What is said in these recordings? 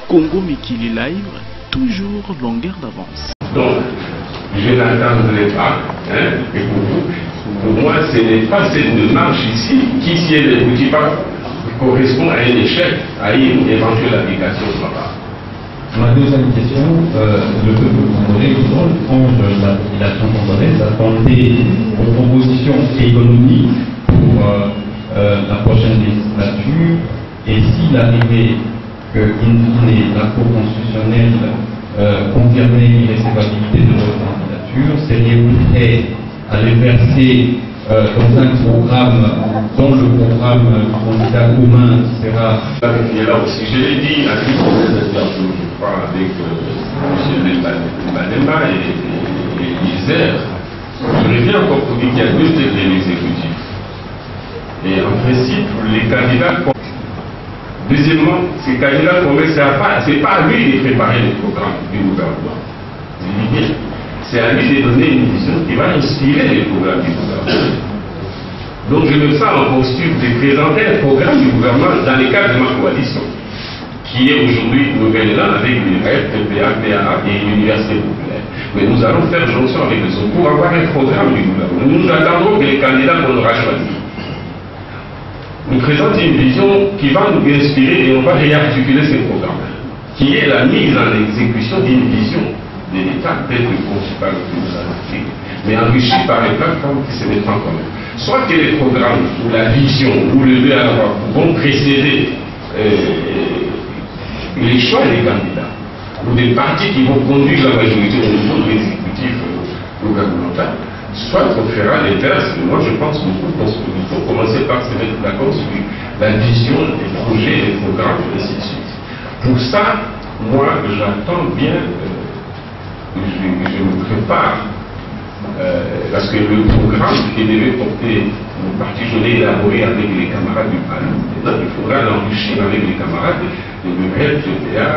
Congo Mikili Live, toujours longueur d'avance. Donc, je n'attendrai pas, et pour moi, ce n'est pas cette démarche ici qui, si elle n'aboutit pas, correspond à un échec, à une éventuelle application de ma part. Ma deuxième question, le peuple congolais, dans le fond de la population congolaise, attendait aux propositions économiques pour la prochaine législature, et s'il arrivait que la Cour constitutionnelle confirmait l'irrécevabilité de votre candidature, seriez-vous prêt à les verser dans un programme, dont le programme du candidat commun sera... Et là aussi, je l'ai dit à tous les interviews, je crois, avec M. Bademba et Isère, je reviens encore pour dire qu'il y a deux têtes de l'exécutif. Et en principe, les candidats... Deuxièmement, ces candidats c'est pas à lui de préparer le programme du gouvernement. Je dis bien, c'est à lui de donner une vision qui va inspirer le programme du gouvernement. Donc je me sens en posture de présenter un programme du gouvernement dans le cadre de ma coalition, qui est aujourd'hui nouvellement avec l'UNEF, PPA, PAA et l'Université populaire. Mais nous allons faire jonction avec les autres pour avoir un programme du gouvernement. Nous attendrons que les candidats qu'on aura choisis nous présentent une vision qui va nous inspirer et on va réarticuler ce programme, qui est la mise en exécution d'une vision de l'État tel que conçu par le président de la République, mais enrichi par les plateformes qui se mettent en commun. Soit que les programmes ou la vision ou le deux à la fois vont précéder les choix des candidats ou des partis qui vont conduire la majorité au niveau de l'exécutif gouvernemental, soit on fera l'inverse. Moi je pense qu'il faut commencer par se mettre d'accord sur la vision, les projets, les programmes, et ainsi de suite. Pour ça, moi j'attends bien, je me prépare, parce que le programme qui devait porter le parti, je l'ai élaboré avec les camarades du Parlement. Maintenant, il faudra l'enrichir avec les camarades de l'URL, PPA,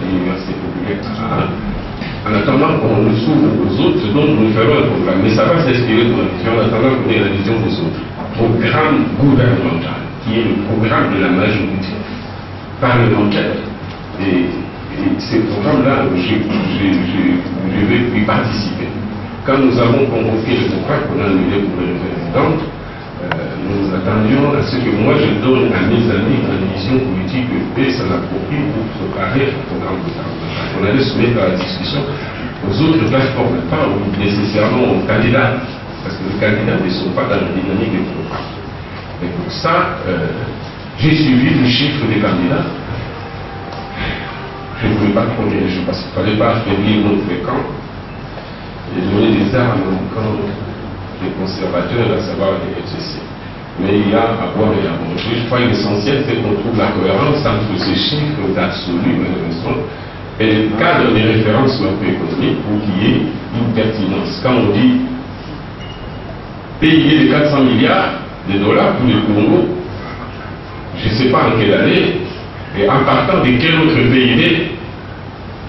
l'Université populaire. En attendant qu'on nous s'ouvre aux autres, donc nous ferons un programme. Mais ça va s'inspirer de la vision, en attendant qu'on ait la vision des autres. Programme gouvernemental, qui est le programme de la majorité parlementaire. Et ces programmes-là, je vais y participer. Quand nous avons convoqué le contrat qu'on a annulé pour les résidents, nous attendions à ce que moi je donne à mes amis une vision politique et s'en approprie pour préparer un programme gouvernemental. On allait se mettre à la discussion aux autres plateformes, pas nécessairement aux candidats, parce que les candidats ne sont pas dans la dynamique du programme. Et pour ça, j'ai suivi le chiffre des candidats. Je ne voulais pas combien, parce qu'il ne fallait pas affaiblir notre camp et donner des armes au camp des conservateurs, à savoir les FCC. Mais il y a à boire et à manger. Je crois que l'essentiel, c'est qu'on trouve la cohérence entre ces chiffres d'absolu, malheureusement, et le cadre des références macroéconomiques pour qu'il y ait une pertinence. Quand on dit payer les 400 milliards de dollars pour le Congo, je ne sais pas en quelle année, et en partant de quel autre PIB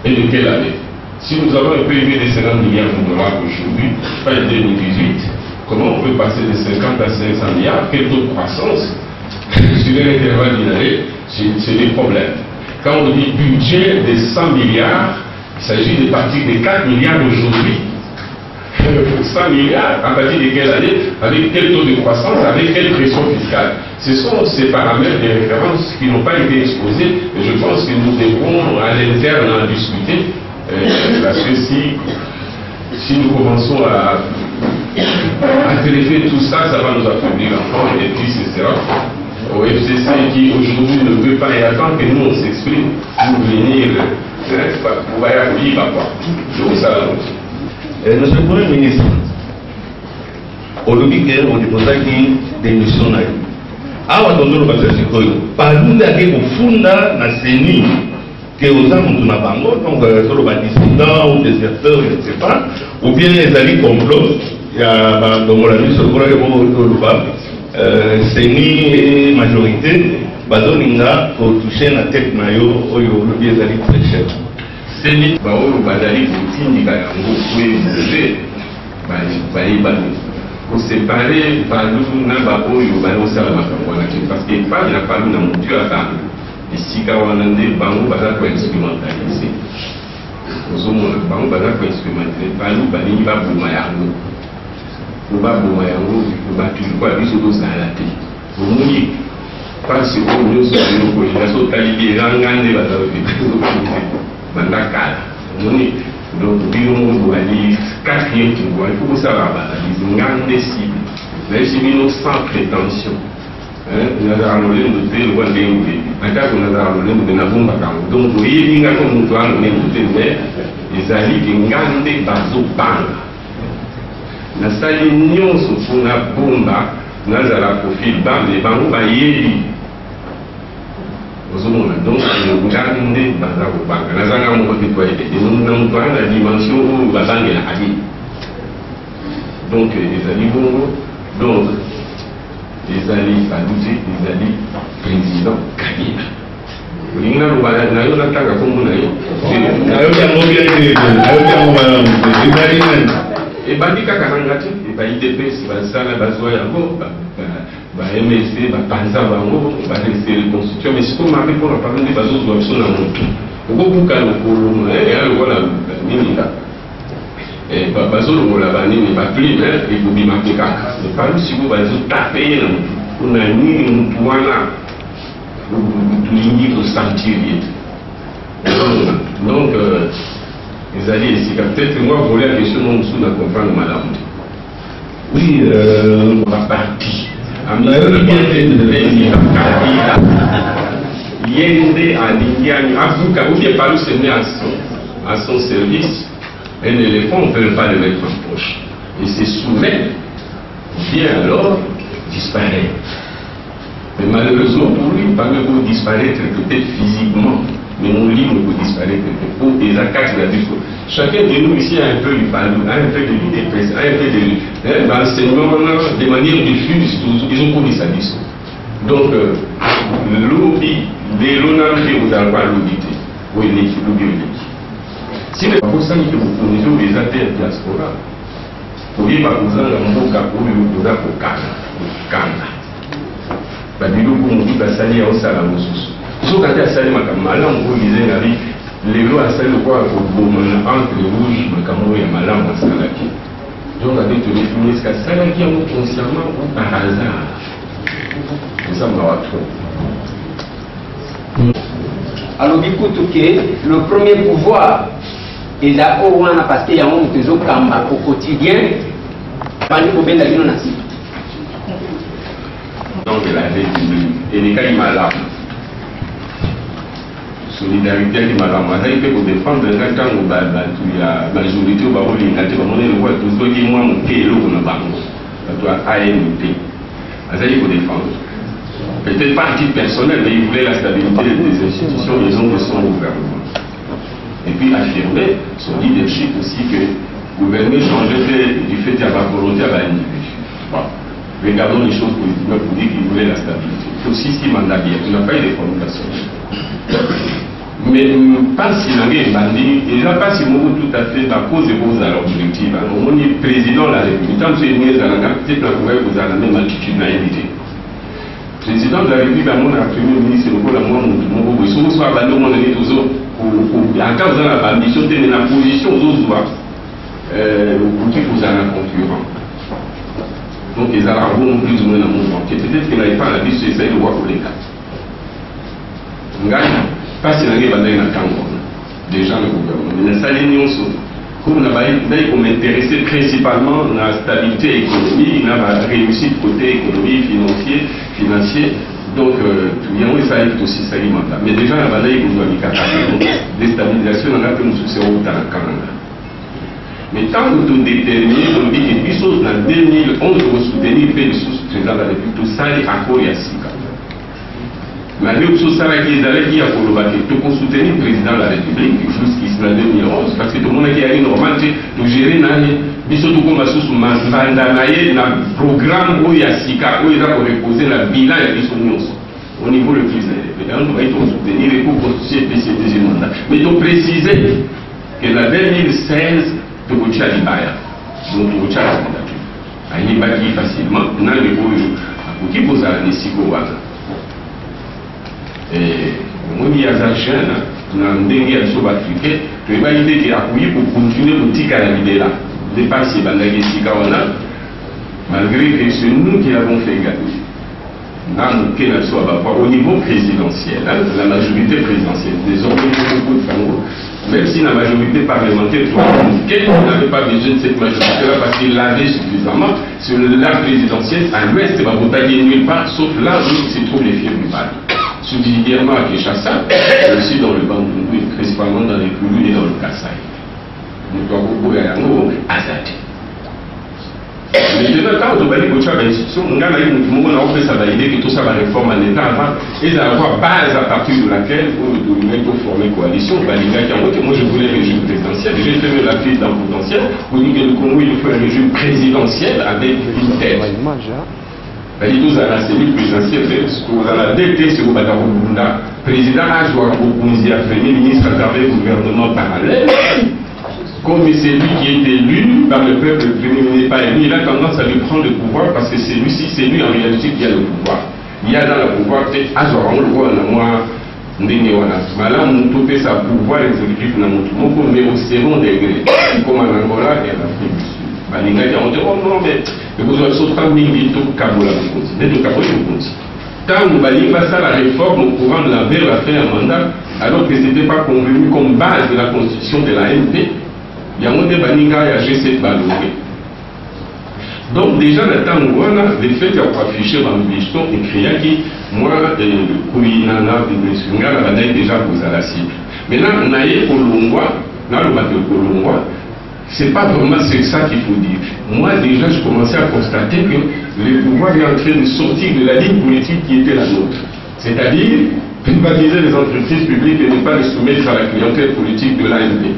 et de quelle année. Si nous avons un PIB de 50 milliards de dollars aujourd'hui, pas en 2018, comment on peut passer de 50 à 500 milliards? Quel taux de croissance sur un intervalle d'une année? C'est des problèmes. Quand on dit budget de 100 milliards, il s'agit de partir de 4 milliards aujourd'hui. 100 milliards, à partir de quelle année? Avec quel taux de croissance? Avec quelle pression fiscale? Ce sont ces paramètres de référence qui n'ont pas été exposés, et je pense que nous devrons à l'interne en discuter, parce que si nous commençons à greffer tout ça, ça va nous affaiblir encore, et puis ce sera au FCC qui aujourd'hui ne veut pas y attendre que nous on s'exprime pour venir pour y accueillir quoi. Donc ça Monsieur le Premier ministre, au lobby on dépose des missions. Awa tondolo basasi koyo palunda ke kufunda na seni que aux hommes na bango donc solo ba dissident ou déserteur je ne sais pas ou bien les alliés complot ya ba dongola biso ko ke mo to ba seni majorité bazoninga ko toucher na tête na yo oyo lobby ezali très cher seni ba oyo bazali kotindika yango kwe ba pour séparer Palou na Baoyo, parce que pas il a Palou dans mon Dieu à sika wanande bango baza ko instrumentaliser ozomona bango baza ko instrumentaliser balu balingi baboma yango baboma yango batulukwa biso tozala te omoni pasi oyo nyonso okolinga so otali erangande baza bandakala omoni donc bino mondo ali 4e pouvoir il faut kosala baanalyse ngande cible nayebi bino sans prétention nazala lolendo te lokwa ndenge oyebi nakati nazala lolendo te nabombaka yango donc oyebi ngako moto wana lolendo te mais ezali ke ngande bazobanga nasali nyonso mpona bomba nazala profil bambe bango bayebi ozomona donc ngande baza kobanga nazanga moko te po ete na moto wana na dimension oyo bazangela ali donc ezali bongo donc ezali baluti ezali président Kabila olingi naloba na yo natanga kombo na yo nayoki yango bien te nayoki yango malamu ezali nani ebandi kaka nanga te baidps basala bazwa yango ba-MSC bapanza bango balese reconstitution mais siko mabe mpona parle nde bazozwa biso na motu okobuka lokolo lokola nini bazolongola banini baprime ekobima mpe kaka epalu siko bazotape ye na motu mpona nini motu wana tulingi kosentir ye donc ezali esika peut-être moi voler la question non mosusu na comprendre malamu te oui baparti yende alingiani avuka ou bien palu se met à son service un éléphant on ne peut pas le mettre en poche et c'est souverain bien alors disparaît mais malheureusement pour lui pas même pour disparaître peut-être physiquement mais mon livre peut disparaître pour les attaques de la vie. Chacun de nous ici a un peu du palou, a un peu de l'idée, a un peu de l'enseignement de manière diffuse, ils ont connu sa mission. Donc, le lobby, les lobbies, vous n'avez pas lobby, vous avez lobby. Si les personnes que vous connaissez, vous les avez en diaspora, vous voyez, vous avez un mot capot, vous avez un kanda. Babilo, vous m'avez dit, vous avez un salamu. Soki ate asali makambo malamu oyo eza nali lelo asali lokola kobomana entre rouge makambo oyo ya malamu asalaki donc ate tolefini eske asalaki yango consciemment ou par hasard ozanga watro alobi kutu ke le premier pouvoir eza oyo wana parce que yango moto ezokamba au quotidien bandi kobenda bino na sika donc la république elekaki malamu solidarité qui m'a ramassé pour défendre un temps où la majorité va vous l'inviter pour monter le voie tout ce qui moi mon pied l'eau na bango ça doit ANP il faut défendre peut-être pas à titre personnel mais il voulait la stabilité des institutions ils ont de son gouvernement et puis affirmer son leadership aussi que gouverner changer du fait de la volonté à l'individu bon. Regardons les choses positivement pour dire qu'il voulait la stabilité aussi si mandat bien il n'a pas eu de formulation mais pas si l'année bandit, il n'a pas si tout à fait la cause de vos objectifs. On est président de la République, tant que vous êtes peut-être vous avez la même attitude naïveté. Président de la République, mon premier ministre, le mon il faut soit abandonné mon ami toujours. En cas où vous avez la mission, de la position aux autres, pour qu'il vous avez un concurrent. Donc ils ont plus ou moins dans mon banque. Peut-être qu'il n'avait pas la vie, c'est ça, il voit pour les cas. Pas si l'année va dans un camp, déjà le gouvernement. Mais ça, les nions sont. Comme on m'intéressait principalement dans la stabilité économique, dans la réussite côté économique, financier. Donc, il y a ça aussi s'alimenter. Mais déjà, la bataille, vous avez une déstabilisation, on a fait un succès au Canada. Mais tant que vous déterminez, on dit que les choses en 2011, vous soutenez le fait de sous-président de la République, tout ça, il y a encore Yassika. Mais nous sommes qui a pour soutenir le président de la République jusqu'en 2011 parce que tout le monde qui a une normalité de gérer l'année. Nous sommes comme un programme où il y a Sika, où il a reposé la bilan au niveau le plus élevé. On va soutenir les cours constitués et PCDG mandat. Mais il faut préciser que la 2016, de Boucha Libaya, donc de Boucha la candidature, a été bâti facilement. Dans le niveau, à qui vous avez les Siko. Et moi, soki aza jeune na ndenge ya biso baafricain toyebaki te ke akoki kocontinue kotikala libela nde mpasi ebandaki esika wana malgré que c'est nous qui l'avons fait gagner. Au niveau présidentiel, hein, la majorité présidentielle, désormais beaucoup de Congo, même si la majorité parlementaire, n'avait pas besoin de cette majorité-là parce qu'il l'avait suffisamment, sur l'arc présidentiel, à l'ouest, il va voter nulle part, sauf là où se trouvent les fiefs du Mali. Subsidiairement à Kinshasa, aussi dans le Bandundu, principalement dans les Koulou et dans le Kassai. Nous avons beaucoup à Azadi. Maintenant, quand on va dire que tu as une institution, on a fait ça validé que tout ça va réformer en État avant, et d'avoir base à partir de laquelle on peut former coalition. Moi, je voulais un régime présidentiel, j'ai fait la file dans le potentiel, pour dire que le Congo, il faut un régime présidentiel avec une tête. Nous avons la cellule présidentielle, nous avons la DT, c'est au Bunda, président Ajouar Bokounzi, premier ministre à travers le gouvernement parallèle. Comme c'est lui qui est élu par le peuple, le premier ministre n'est pas élu, il a tendance à lui prendre le pouvoir parce que c'est lui en réalité qui a le pouvoir. Il y a dans le pouvoir, peut-être, on le voit dans moi, là, on peut sa pouvoir exécutif dans notre monde, mais au second degré, comme en Angola et en Afrique du Sud. Les gars, on dit, oh non, mais vous avez sauté un minute au Kabola, quand nous allons passer la réforme au courant de la fin un mandat, alors que ce n'était pas convenu comme base de la constitution de la MP. Il y a un débat qui G7 baloré. Donc déjà le temps où on a le fait qu'il y a affiché dans le bichon écrit que moi Kouinana de Sunga la déjà vous à la cible. Maintenant naïe Colombois, dans le bateau Colombois, c'est pas vraiment ça qu'il faut dire. Moi déjà je commençais à constater que le pouvoir est en train de sortir de la ligne politique qui était la nôtre. C'est-à-dire privatiser les entreprises publiques et ne pas les soumettre à la clientèle politique de l'ANP.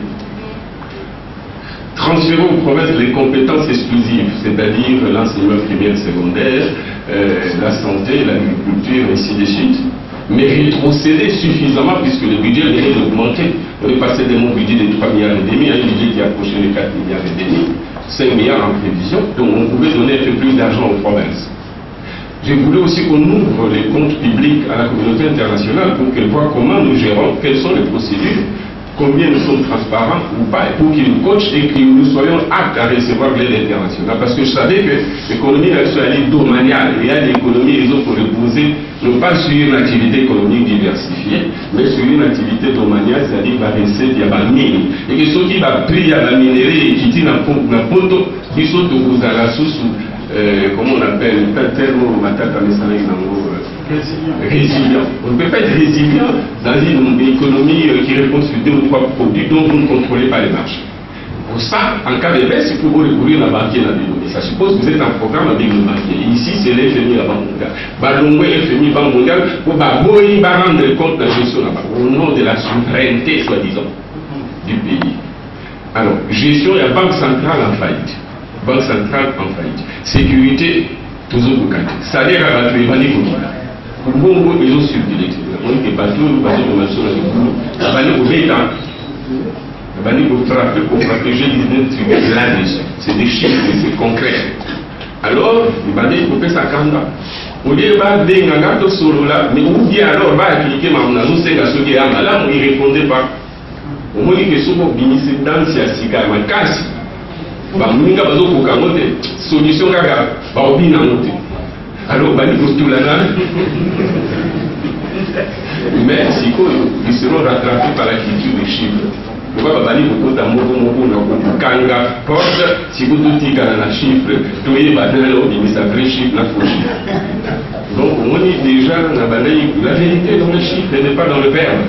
Transférer aux provinces les compétences exclusives, c'est-à-dire l'enseignement primaire et secondaire, la santé, l'agriculture, ainsi de suite, mais rétrocéder suffisamment puisque le budget venait d'augmenter. On est passé de mon budget de 3,5 milliards à un budget qui approchait les 4,5 milliards, 5 milliards en prévision, donc on pouvait donner un peu plus d'argent aux provinces. Je voulais aussi qu'on ouvre les comptes publics à la communauté internationale pour qu'elle voit comment nous gérons, quelles sont les procédures, combien nous sommes transparents ou pas, pour qu'ils nous coachent et que nous soyons aptes à recevoir l'aide internationale. Parce que je savais que l'économie nationale est domaniale. Il y a l'économie et les autres reposer non pas sur une activité économique diversifiée, mais sur une activité domaniale, c'est-à-dire va rester à la mine. Et que ceux qui vont prier à la minerie et qui tirent dans le poteau, ils sont tous à la source, comment on appelle, résilient. On ne peut pas être résilient dans une économie qui répond sur 2 ou 3 produits dont vous ne contrôlez pas les marchés. Pour ça, en cas de baisse, il faut vous recourir à la banque et la données. Ça suppose que vous êtes en programme avec le banquier. Ici, c'est l'FMI, la Banque mondiale. Balongwe, FMI, Banque mondiale, pour rendre compte de la gestion là-bas, au nom de la souveraineté, soi-disant, du pays. Alors, gestion, il y a Banque centrale en faillite. Banque centrale en faillite. Sécurité, toujours au cadre. Salaire à la tuerie, Congo, ils ont circulé. On est bateau, de maçon, la bannière au béton. La bannière au trafic, pour protéger les tribus là-dessus. C'est des chiffres, c'est concret. Alors, les bannières, il faut faire ça quand même. Au lieu de dire, il solo là, mais ou bien alors, va appliquer ma nous c'est à ceux qui ont là, il ne répondait pas. Au moins, il y a souvent bénéficié dans ces cigares, ma casse. Bamuninga bazo kokamote solution kaka ba obina mote alors bani postulana mais siko ils seront rattrapés par la culture des chiffres. Pourquoi bani kokota moko na kokanga porte siko tutika na chiffre toye badela obimisa vrai chiffre na faux chiffre. Donc on dit déjà na balai la vérité dans les chiffres n'est pas dans le verbe.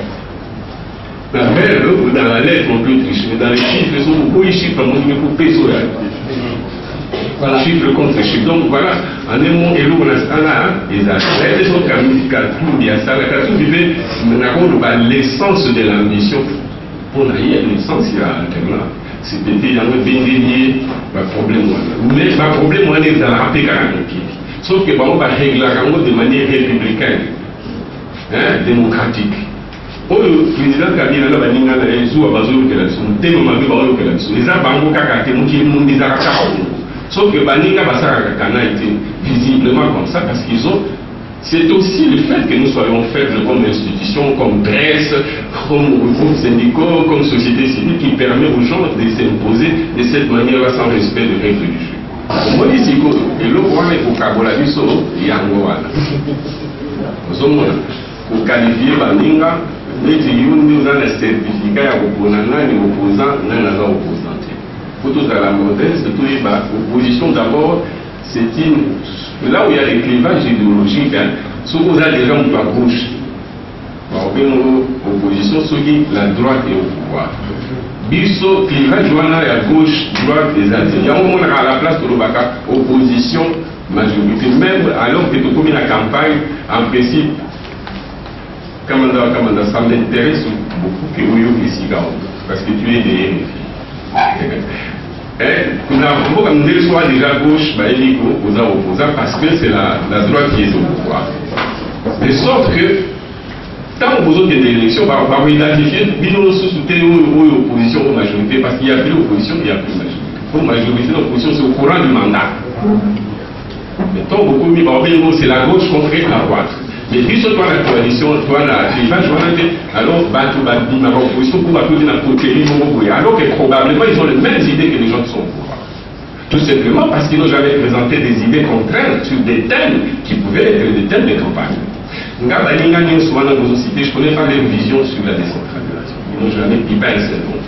La verbe ou dans la lettre on peut tricher, mais dans les chiffres, ils sont beaucoup de chiffres, on peut couper sur la voilà. Chiffre contre chiffre. Donc voilà, en un mot, et l'eau, on a ça, les affaires, les autres calculs, il y a ça, la calcul vivait, l'essence de l'ambition. Pour naïe, l'essence, il y a un thème là. C'est peut-être un problème. Mais le problème, on est dans la paix. Sauf que, on va régler de manière républicaine, démocratique. Le président Kabila n'a pas dit que les gens ont été là, les gens ont été là, sauf que Baninga Basara Kana était visiblement comme ça parce qu'ils ont c'est aussi le fait que nous soyons faibles comme institution, comme presse, comme groupes syndicaux, comme société civile qui permet aux gens de s'imposer de cette manière sans respect des règles du jeu. Moi, ici, et le point est pour Kabolabiso, il y a un Gowana. Nous sommes pour qualifier Baninga, les gens nous ont un certificat à opposant, les opposants, non à opposant. Pour tout à la modeste, tout est opposition d'abord, c'est une. Là où il y a des clivages idéologiques, ce que vous avez des gens à gauche, opposition, ceux qui la droite est au pouvoir. Biso, clivage à gauche, droite, des alliés. Il y a un moment à la place de l'Obaka, opposition, majorité. Même alors que tu commis la campagne, en principe, ça m'intéresse beaucoup que vous ici, parce que tu es des RFI. Nous soit déjà gauche, aux opposants, parce que c'est la droite qui est au pouvoir. De sorte que, tant que vous avez des élections, on va identifier l'opposition aux majorités, parce qu'il n'y a plus d'opposition, il n'y a plus de majorité. Pour majorité, l'opposition, c'est au courant du mandat. Mais tant beaucoup mis, c'est la gauche contre la droite. Mais puis, sur toi, la coalition, toi, la clivage, alors, l'opposition pour appeler la côté, alors que probablement, ils ont les mêmes idées que les gens qui sont au pouvoir. Tout simplement parce qu'ils n'ont jamais présenté des idées contraires sur des thèmes qui pouvaient être des thèmes de campagne. Je ne connais pas leur vision sur la décentralisation. Ils n'ont jamais pipé un seul mot.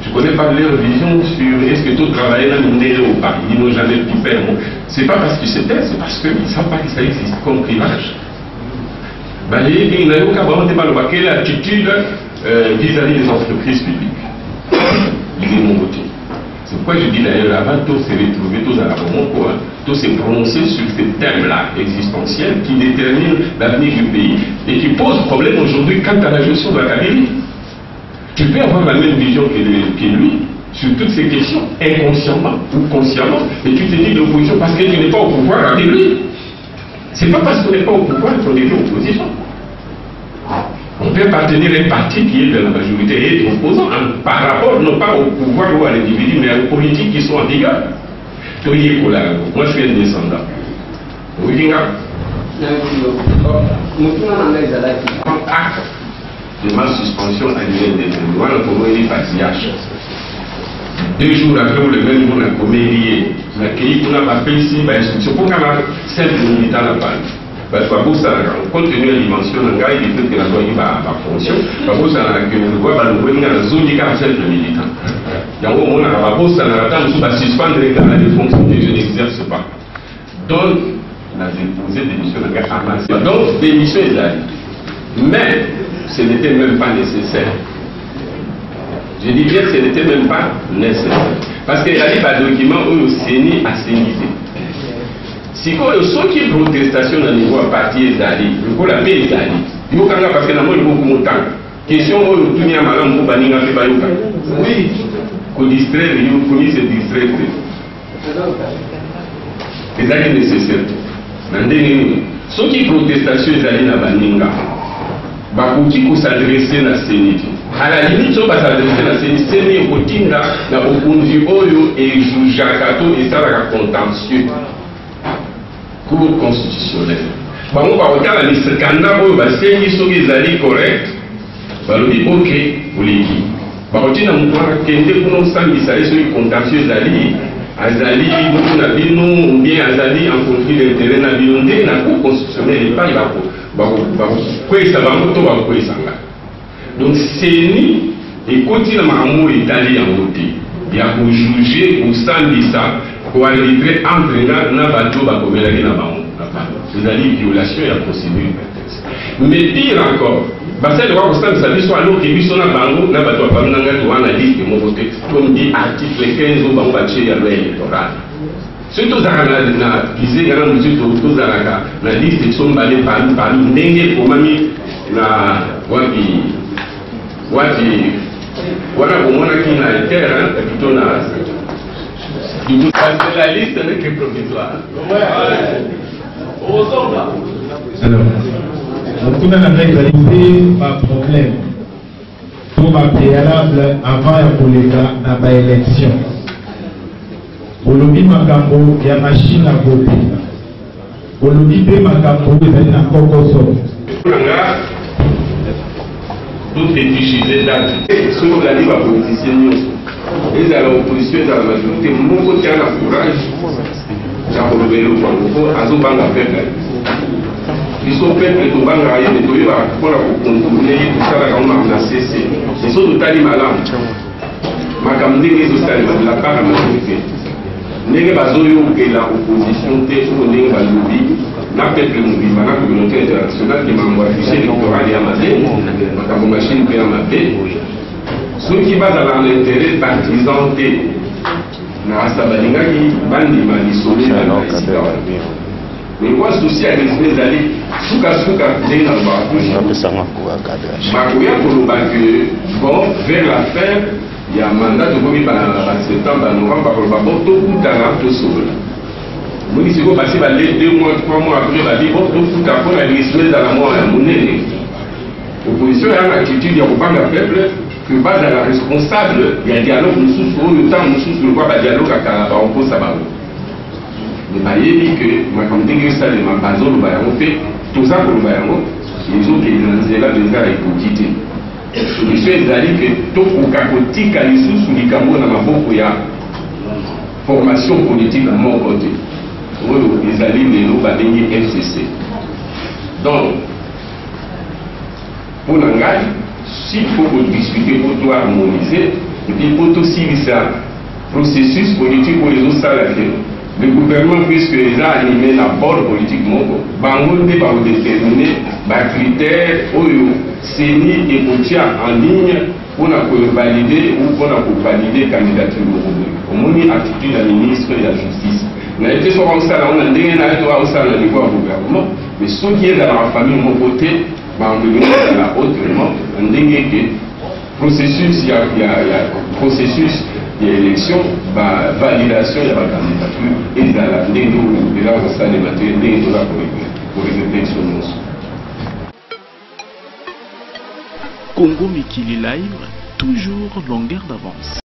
Je ne connais pas leur vision sur est-ce que tout travailler dans le ou pas. Ils n'ont jamais pipé un mot. Ce n'est pas parce qu'ils se taisent, c'est parce qu'ils ne savent pas que ça existe comme clivage. Il n'a aucun vraiment débat. Quelle attitude vis-à-vis des entreprises publiques? Il est mon côté. C'est pourquoi je dis d'ailleurs là-bas, tous s'est retrouvé, tous à la Bomoko, tous s'est prononcé sur ces thèmes-là existentiels qui déterminent l'avenir du pays et qui posent problème aujourd'hui quant à la gestion de la Kabylie. Tu peux avoir la même vision que lui sur toutes ces questions, inconsciemment ou consciemment, et tu te dis de l'opposition parce que tu n'es pas au pouvoir avec lui. C'est pas parce qu'on n'est pas au pouvoir qu'on est l'opposition. On peut appartenir à un parti qui est de la majorité et être opposant par rapport non pas au pouvoir ou à l'individu, mais aux politiques qui sont en vigueur. Moi je suis un descendant. Oui, acte de ma suspension annuelle des droits, on a commis patillage. 2 jours après, le même jour, on a commis on a appelé ici, instruction pour qu'on a simple militant la balle. Parce que ça, compte tenu de la dimension de la il faut que la loi ait fonction. Parce que le droit va nous venir dans la zone du caractère de militant. Il y a un moment où on a suspendre les fonctions que je n'exerce pas. Donc, on a déposé des missions de guerre avancée. Donc, des missions est là. Mais, ce n'était même pas nécessaire. Je dis bien que ce n'était même pas nécessaire. Parce qu'il y a des documents où c'est ni assainissé. Si ceux qui protestation au niveau à partir d'Ali, le la paix d'Ali, il faut parce que nous avons beaucoup de temps. Question où tout le monde a dit oui, qu'on distrait, il faut se distraire. C'est ça qui est nécessaire. Ceux qui protestation d'Ali na Baninga, il faut s'adresser à la CENI. À la limite, si on va s'adresser à la CENI, c'est au Tinga, dans le conduit Oyo et Jakato et ça va contentieux. Cour constitutionnelle. Par contre, quand les scandales, c'est qu'ils allaient correct, ok, vous les dites. Par contre, on a dit que nous sommes les contentieux d'Ali, Azali, ou bien Azali en conflit d'intérêt, la Cour constitutionnelle n'est pas là. Donc, c'est ni, et continue à m'amour Italie en côté. Il y a pour juger, pour ça, pour arbitrer entre les bateaux, c'est-à-dire violation et la procédure. Mais pire encore, c'est le droit que ça soit l'eau qui vit sur la banque, la bateau à la liste de mon voté, comme dit article 15 au banc bâché à l'électoral. Surtout dans la liste de son balai par n'engue pour mamie, la voilà pour moi qui n'a terre, plutôt la liste n'est que provisoire. Alors, on a réalisé un problème pour un préalable avant l'élection. Pour le makambo, il y a machine à voter. olobi pe makambo ezali na kokoso. Tout fétichiser date. Ce qu'on a dit à la politicien, ils à l'opposition, ils à la majorité, mon côté a le courage, j'ai relevé le point, à ce banc à peuple. Ils sont peuple de banc à y nettoyer pour la contourner, pour ça la grande a cessé. Ils sont de tali malin. Ma camdé les ostales de la part à la majorité. N'est pas que la opposition était pour les lobby. Na peuple mouvement, la communauté internationale qui m'a envoyé fichier électoral et à ma vie, ma machine et à ma vie. Ceux qui basent dans l'intérêt partisan de Nasabalinga qui bandi manisolé dans la cité. Mais quoi souci à les aller, souka dès dans le bas. Makoya pour le bac bon vers la fin, il y a un mandat de commis en septembre, novembre, pour le bas, tout coup d'arab tout seul. Moi, si vous passez 2 mois, 3 mois après, va dire, bon, tout à coup, la ministre dans la mort à monnaie. L'opposition a une attitude, il y a pas de peuple, que va dans la responsable, il y a un dialogue, nous sous le temps, nous sous le quoi, un dialogue à Caraba, on pose ça. Mais il y a que, ma comme dit ça, ma base, le bayan, fait, tout ça pour le bayan, les autres, ils là, les gars, ils peuvent quitter. La solution est d'aller que tout au cacotique, à l'issue, sous les Cameroun, dans ma beaucoup, il y a formation politique à mon côté. Les alliés de l'eau FCC. Donc, pour l'engagement, s'il faut discuter pour tout harmoniser, il faut aussi un processus politique pour les autres salariés. Le gouvernement, puisque les a animé la bonne politique, Bango n'est pas déterminer les critères où CENI et Koutia en ligne pour valider ou pour valider la candidature au moins attitude de la ministre de la Justice. On a été sur un salaire, on a été sur un niveau au gouvernement, mais ce qui est dans la famille, mon côté, on peut venir dans la haute, on a dit processus, il y a processus d'élection, validation, il y a la candidature, et dans la négociation, et là, on s'est débattu, pour les élections. Congo Mikili Live, toujours longueur d'avance.